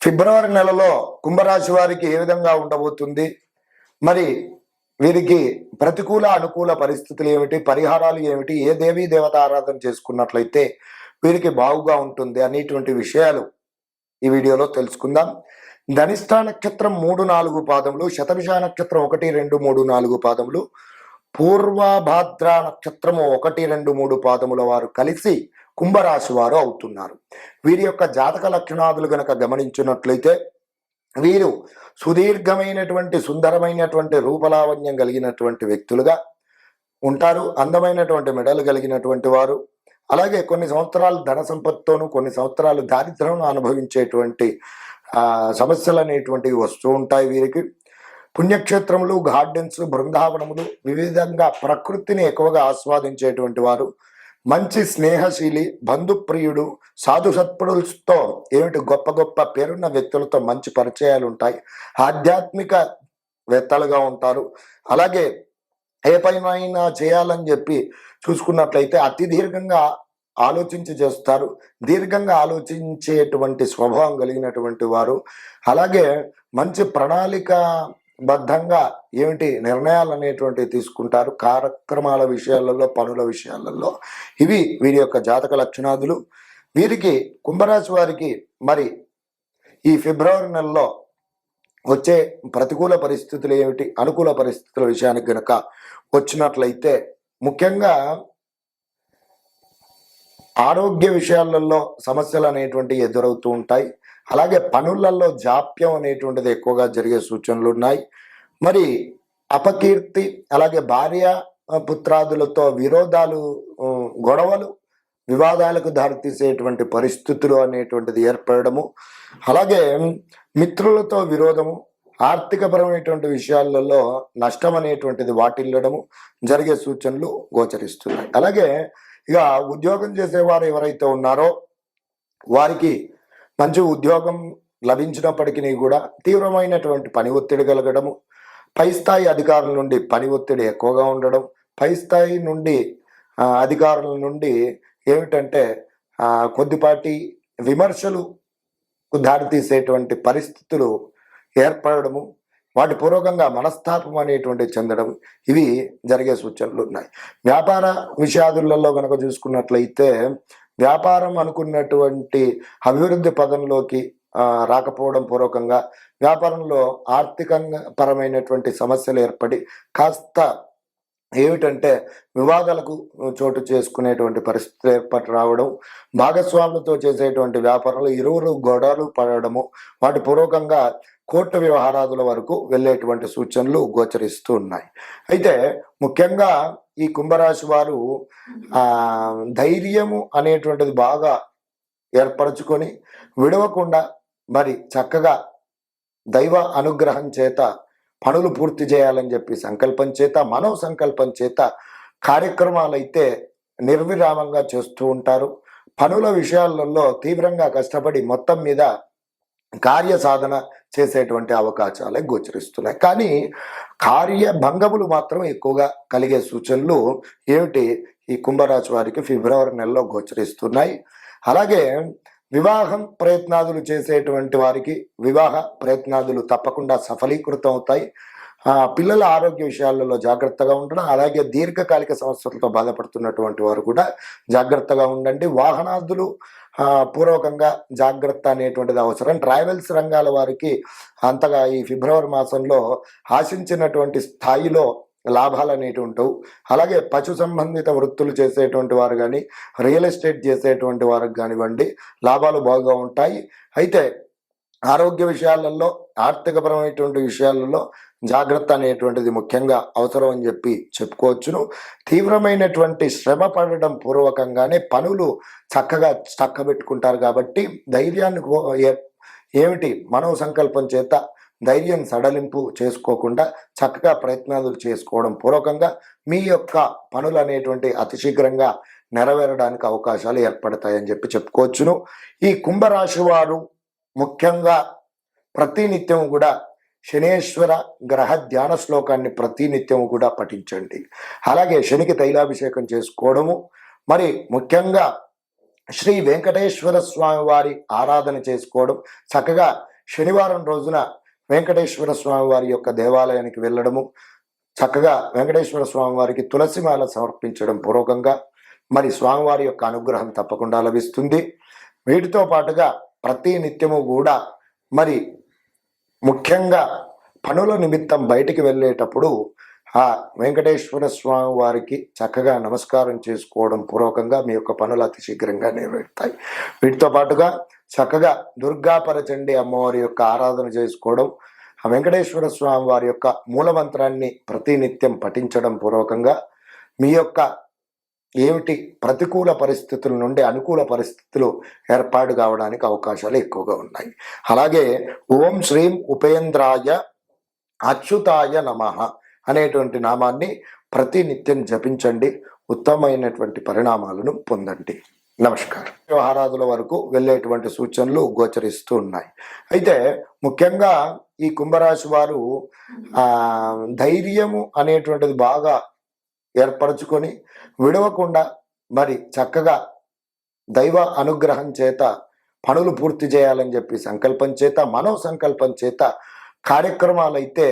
ఫిబ్రవరి నెలలో కుంభరాశి వారికి ఏ విధంగా ఉండబోతుంది, మరి వీరికి ప్రతికూల అనుకూల పరిస్థితులు ఏమిటి, పరిహారాలు ఏమిటి, ఏ దేవీ దేవత ఆరాధన చేసుకున్నట్లయితే వీరికి బాగుగా ఉంటుంది అనేటువంటి విషయాలు ఈ వీడియోలో తెలుసుకుందాం. ధనిష్ఠ నక్షత్రం 3-4 పాదములు, శతభిష నక్షత్రం 1, 2, 3, 4 పాదములు, పూర్వభాద్ర నక్షత్రము 1, 2, 3 పాదముల వారు కలిసి కుంభరాశి వారు అవుతున్నారు. వీరి యొక్క జాతక లక్షణాదులు గనక గమనించినట్లయితే వీరు సుదీర్ఘమైనటువంటి సుందరమైనటువంటి రూపలావణ్యం కలిగినటువంటి వ్యక్తులుగా ఉంటారు. అందమైనటువంటి మెడలు కలిగినటువంటి వారు. అలాగే కొన్ని సంవత్సరాలు ధన సంపత్తోను, కొన్ని సంవత్సరాలు దారిద్ర్యం అనుభవించేటువంటి సమస్యలు అనేటువంటివి వస్తూ ఉంటాయి. వీరికి పుణ్యక్షేత్రములు, గార్డెన్స్, బృందావనములు, వివిధంగా ప్రకృతిని ఎక్కువగా ఆస్వాదించేటువంటి వారు, మంచి స్నేహశీలి, బంధుప్రియుడు, సాధు సత్పురులతో గొప్ప గొప్ప పేరున్న వ్యక్తులతో మంచి పరిచయాలు ఉంటాయి. ఆధ్యాత్మిక వేత్తలుగా ఉంటారు. అలాగే ఏ పైన చేయాలని చెప్పి చూసుకున్నట్లయితే అతి దీర్ఘంగా ఆలోచించి చేస్తారు. దీర్ఘంగా ఆలోచించేటువంటి స్వభావం కలిగినటువంటి వారు. అలాగే మంచి ప్రణాళిక బద్ధంగా నిర్ణయాలు అనేటువంటివి తీసుకుంటారు. కార్యక్రమాల విషయాలలో, పనుల విషయాలలో. ఇవి వీరి యొక్క జాతక లక్షణాదులు. వీరికి కుంభరాశి వారికి మరి ఈ ఫిబ్రవరి నెలలో వచ్చే ప్రతికూల పరిస్థితులు ఏమిటి, అనుకూల పరిస్థితుల విషయానికి గనక వచ్చినట్లయితే ముఖ్యంగా ఆరోగ్య విషయాలలో సమస్యలు అనేటువంటివి ఎదురవుతూ ఉంటాయి. అలాగే పనులలో జాప్యం అనేటువంటిది ఎక్కువగా జరిగే సూచనలు ఉన్నాయి. మరి అపకీర్తి, అలాగే భార్య పుత్రాదులతో విరోధాలు, గొడవలు, వివాదాలకు దారితీసేటువంటి పరిస్థితులు అనేటువంటిది ఏర్పడము, అలాగే మిత్రులతో విరోధము, ఆర్థికపరమైనటువంటి విషయాలలో నష్టం అనేటువంటిది వాటిల్లడము జరిగే సూచనలు గోచరిస్తున్నాయి. అలాగే ఇక ఉద్యోగం చేసేవారు ఎవరైతే ఉన్నారో వారికి మంచి ఉద్యోగం లభించినప్పటికీ కూడా తీవ్రమైనటువంటి పని ఒత్తిడి కలగడము, పై స్థాయి అధికారుల నుండి పని ఒత్తిడి ఎక్కువగా ఉండడం, పై స్థాయి నుండి అధికారుల నుండి కొద్దిపాటి విమర్శలు దారితీసేటువంటి పరిస్థితులు ఏర్పడము, వాటి పూర్వకంగా మనస్తాపం అనేటువంటి చెందడం, ఇవి జరిగే సూచనలు ఉన్నాయి. వ్యాపార విషయాదులలో కనుక చూసుకున్నట్లయితే వ్యాపారం అనుకున్నటువంటి అభివృద్ధి పదంలోకి రాకపోవడం పూర్వకంగా వ్యాపారంలో ఆర్థిక పరమైనటువంటి సమస్యలు ఏర్పడి కాస్త వివాదాలకు చోటు చేసుకునేటువంటి పరిస్థితులు ఏర్పడి రావడం, భాగస్వాములతో చేసేటువంటి వ్యాపారంలో ఇరువురు గొడవలు పడడము, వాటి పూర్వకంగా కోర్టు వ్యవహారాదుల వరకు వెళ్ళేటువంటి సూచనలు గోచరిస్తూ ఉన్నాయి. అయితే ముఖ్యంగా ఈ కుంభరాశి వారు ధైర్యము అనేటువంటిది బాగా ఏర్పరచుకొని విడవకుండా మరి చక్కగా దైవ అనుగ్రహం చేత పనులు పూర్తి చేయాలని చెప్పి సంకల్పం చేత, మనో సంకల్పం చేత కార్యక్రమాలైతే నిర్విరామంగా చేస్తూ ఉంటారు. పనుల విషయాలలో తీవ్రంగా కష్టపడి మొత్తం మీద కార్య సాధన చేసేటువంటి అవకాశాలే గోచరిస్తున్నాయి. కానీ కార్యభంగములు మాత్రం ఎక్కువగా కలిగే సూచనలు ఈ కుంభరాశి వారికి ఫిబ్రవరి నెలలో గోచరిస్తున్నాయి. అలాగే వివాహం ప్రయత్నాదులు చేసేటువంటి వారికి వివాహ ప్రయత్నాదులు తప్పకుండా సఫలీకృతం అవుతాయి. పిల్లల ఆరోగ్య విషయాలలో జాగ్రత్తగా ఉండడం, అలాగే దీర్ఘకాలిక సమస్యలతో బాధపడుతున్నటువంటి వారు కూడా జాగ్రత్తగా ఉండండి. వాహనాదులు పూర్వకంగా జాగ్రత్త అనేటువంటిది అవసరం. ట్రావెల్స్ రంగాల వారికి అంతగా ఈ ఫిబ్రవరి మాసంలో ఆశించినటువంటి స్థాయిలో లాభాలు అనేవి ఉండవు. అలాగే పశు సంబంధిత వృత్తులు చేసేటువంటి వారు కానీ, రియల్ ఎస్టేట్ చేసేటువంటి వారికి కానివ్వండి, లాభాలు బాగా ఉంటాయి. అయితే ఆరోగ్య విషయాలలో, ఆర్థికపరమైనటువంటి విషయాలలో జాగ్రత్త అనేటువంటిది ముఖ్యంగా అవసరం అని చెప్పి చెప్పుకోవచ్చును. తీవ్రమైనటువంటి శ్రమ పడడం పూర్వకంగానే పనులు చక్కగా చక్కబెట్టుకుంటారు కాబట్టి ధైర్యాన్ని మనో సంకల్పం చేత ధైర్యం సడలింపు చేసుకోకుండా చక్కగా ప్రయత్నాలు చేసుకోవడం పూర్వకంగా మీ యొక్క పనులు అనేటువంటి అతి శీఘ్రంగా నెరవేరడానికి అవకాశాలు ఏర్పడతాయని చెప్పి చెప్పుకోవచ్చును. ఈ కుంభరాశి వారు ముఖ్యంగా ప్రతినిత్యం కూడా శనేశ్వర గ్రహ ధ్యాన శ్లోకాన్ని ప్రతినిత్యం కూడా పఠించండి. అలాగే శనికి తైలాభిషేకం చేసుకోవడము, మరి ముఖ్యంగా శ్రీ వెంకటేశ్వర స్వామి వారి ఆరాధన చేసుకోవడం, చక్కగా శనివారం రోజున వెంకటేశ్వర స్వామి వారి యొక్క దేవాలయానికి వెళ్ళడము, చక్కగా వెంకటేశ్వర స్వామి వారికి తులసిమాల సమర్పించడం పూర్వకంగా మరి స్వామివారి యొక్క అనుగ్రహం తప్పకుండా లభిస్తుంది. వీటితో పాటుగా ప్రతి నిత్యము కూడా మరి ముఖ్యంగా పనుల నిమిత్తం బయటికి వెళ్ళేటప్పుడు ఆ వెంకటేశ్వర స్వామి వారికి చక్కగా నమస్కారం చేసుకోవడం పూర్వకంగా మీ యొక్క పనులు అతి శీఘ్రంగా నెరవేరుతాయి. వీటితో పాటుగా చక్కగా దుర్గాపరచండి అమ్మవారి యొక్క ఆరాధన చేసుకోవడం, ఆ వెంకటేశ్వర స్వామి వారి యొక్క మూలమంత్రాన్ని ప్రతినిత్యం పఠించడం పూర్వకంగా మీ యొక్క ప్రతికూల పరిస్థితుల నుండి అనుకూల పరిస్థితులు ఏర్పాటు కావడానికి అవకాశాలు ఎక్కువగా ఉన్నాయి. అలాగే ఓం శ్రీం ఉపేంద్రాయ అచ్యుతాయ నమః అనేటువంటి నామాన్ని ప్రతినిత్యం జపించండి, ఉత్తమమైనటువంటి పరిణామాలను పొందండి. నమస్కారం. వ్యవహారాదుల వరకు వెళ్ళేటువంటి సూచనలు గోచరిస్తూ ఉన్నాయి. అయితే ముఖ్యంగా ఈ కుంభరాశి వారు ధైర్యము అనేటువంటిది బాగా ఏర్పరచుకొని విడవకుండా మరి చక్కగా దైవ అనుగ్రహం చేత పనులు పూర్తి చేయాలని చెప్పి సంకల్పం చేత, మనో సంకల్పం చేత కార్యక్రమాలైతే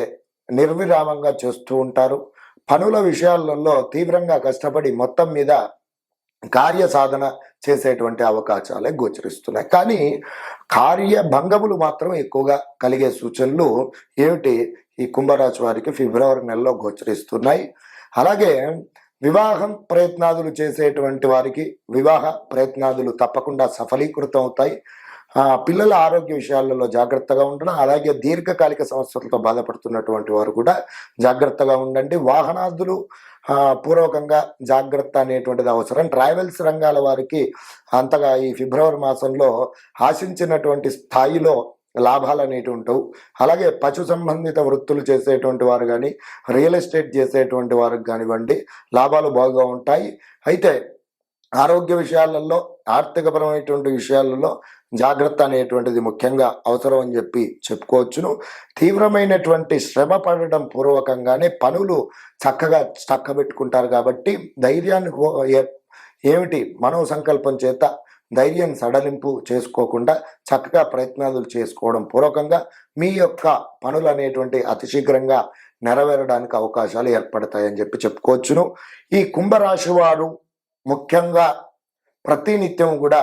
నిర్విరామంగా చేస్తూ ఉంటారు. పనుల విషయాలలో తీవ్రంగా కష్టపడి మొత్తం మీద కార్య సాధన చేసేటువంటి అవకాశాలే గోచరిస్తున్నాయి. కానీ కార్యభంగములు మాత్రం ఎక్కువగా కలిగే సూచనలు ఈ కుంభరాశి వారికి ఫిబ్రవరి నెలలో గోచరిస్తున్నాయి. అలాగే వివాహం ప్రయత్నాదులు చేసేటువంటి వారికి వివాహ ప్రయత్నాదులు తప్పకుండా సఫలీకృతం అవుతాయి. పిల్లల ఆరోగ్య విషయాలలో జాగ్రత్తగా ఉండడం, అలాగే దీర్ఘకాలిక సమస్యలతో బాధపడుతున్నటువంటి వారు కూడా జాగ్రత్తగా ఉండండి. వాహనాదులు పూర్వకంగా జాగ్రత్త అనేటువంటిది అవసరం. ట్రావెల్స్ రంగాల వారికి అంతగా ఈ ఫిబ్రవరి మాసంలో ఆశించినటువంటి స్థాయిలో లాభాలు అనేవి ఉంటావు. అలాగే పశు సంబంధిత వృత్తులు చేసేటువంటి వారు కానీ, రియల్ ఎస్టేట్ చేసేటువంటి వారికి కానివ్వండి, లాభాలు బాగా ఉంటాయి. అయితే ఆరోగ్య విషయాలలో, ఆర్థికపరమైనటువంటి విషయాలలో జాగ్రత్త అనేటువంటిది ముఖ్యంగా అవసరం అని చెప్పి చెప్పుకోవచ్చును. తీవ్రమైనటువంటి శ్రమ పడడం పూర్వకంగానే పనులు చక్కగా చక్కబెట్టుకుంటారు కాబట్టి ధైర్యాన్ని మనో సంకల్పం చేత ధైర్యం సడలింపు చేసుకోకుండా చక్కగా ప్రయత్నాలు చేసుకోవడం పూర్వకంగా మీ యొక్క పనులు అనేటువంటి అతి శీఘ్రంగా నెరవేరడానికి అవకాశాలు ఏర్పడతాయని చెప్పి చెప్పుకోవచ్చును. ఈ కుంభరాశి వారు ముఖ్యంగా ప్రతినిత్యం కూడా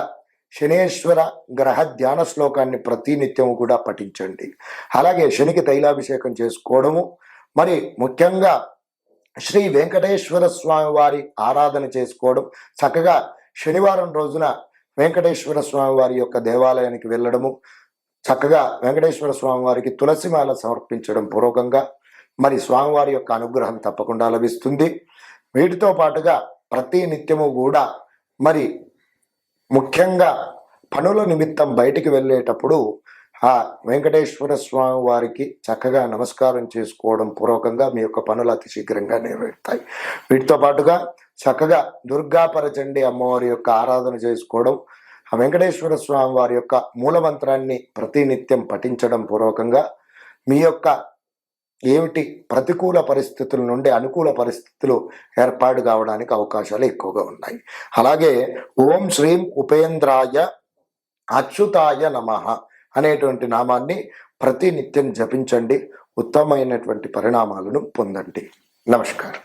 శనేశ్వర గ్రహ ధ్యాన శ్లోకాన్ని ప్రతినిత్యం కూడా పఠించండి. అలాగే శనికి తైలాభిషేకం చేసుకోవడము, మరి ముఖ్యంగా శ్రీ వెంకటేశ్వర స్వామి వారి ఆరాధన చేసుకోవడం, చక్కగా శనివారం రోజున వెంకటేశ్వర స్వామి వారి యొక్క దేవాలయానికి వెళ్ళడము, చక్కగా వెంకటేశ్వర స్వామి వారికి తులసిమాల సమర్పించడం పూర్వకంగా మరి స్వామివారి యొక్క అనుగ్రహం తప్పకుండా లభిస్తుంది. వీటితో పాటుగా ప్రతి నిత్యము కూడా మరి ముఖ్యంగా పనుల నిమిత్తం బయటికి వెళ్ళేటప్పుడు ఆ వెంకటేశ్వర స్వామి వారికి చక్కగా నమస్కారం చేసుకోవడం పూర్వకంగా మీ యొక్క పనులు అతి శీఘ్రంగా నెరవేరుతాయి. వీటితో పాటుగా చక్కగా దుర్గాపరచండి అమ్మవారి యొక్క ఆరాధన చేసుకోవడం, ఆ వెంకటేశ్వర స్వామి వారి యొక్క మూలమంత్రాన్ని ప్రతినిత్యం పఠించడం పూర్వకంగా మీ యొక్క ప్రతికూల పరిస్థితుల నుండి అనుకూల పరిస్థితులు ఏర్పాటు కావడానికి అవకాశాలు ఎక్కువగా ఉన్నాయి. అలాగే ఓం శ్రీం ఉపేంద్రాయ అచ్యుతాయ నమః అనేటువంటి నామాన్ని ప్రతినిత్యం జపించండి, ఉత్తమమైనటువంటి పరిణామాలను పొందండి. నమస్కారం.